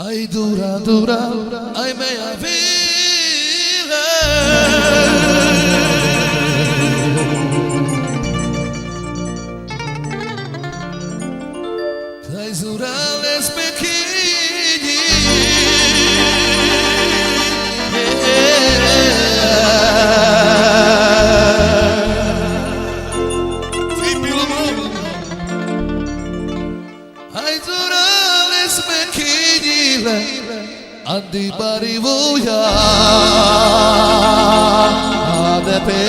Ay dura, dura, ay meia vida. Ay dura les pequeñi. Ay dura les pequeñi. Andi barivuja de pe.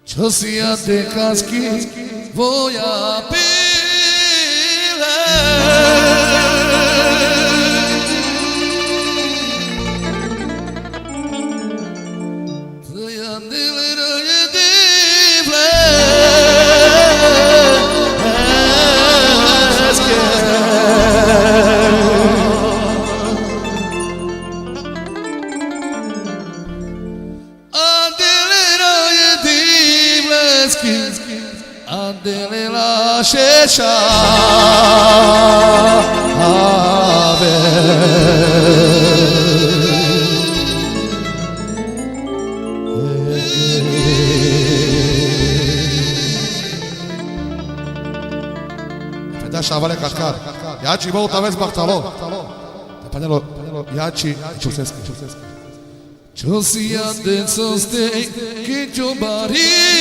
Yo si te casqui voy a Andele la shesha ave Feda shavale katkar Yachi volta vez bahtalo Panelo Yachi Chuseski Chusia de soste que chobari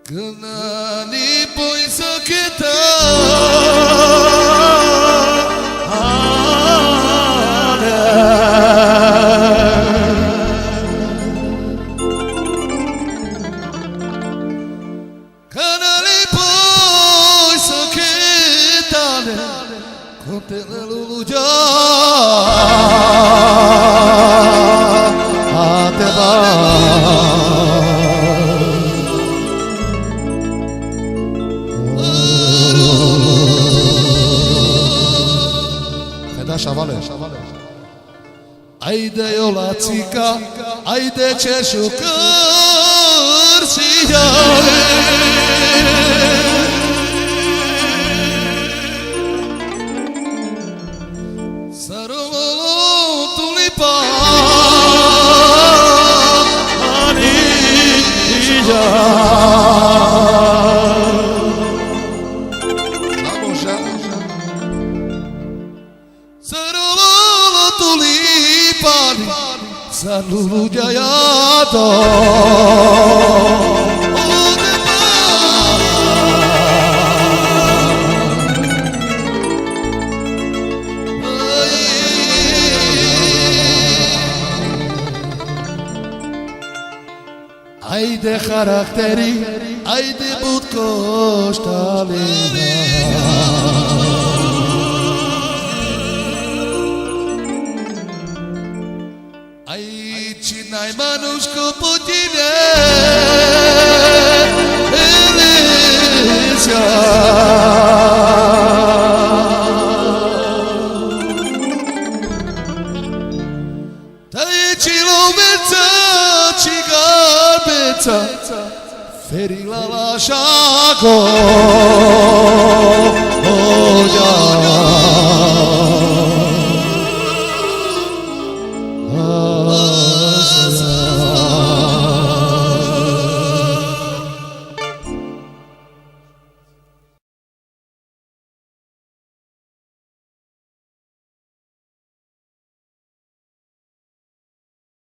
Kenani pois kita Kenani pois kita Kontele luluja ateba Feda shavale Ayde yola tika ayde çeşukır siyale Salulu jayato Ayde karakteri, ayde budko stalina Najmanuszko podile Elizia Daje čiloveca, čigarbeca Ferila lašako Oja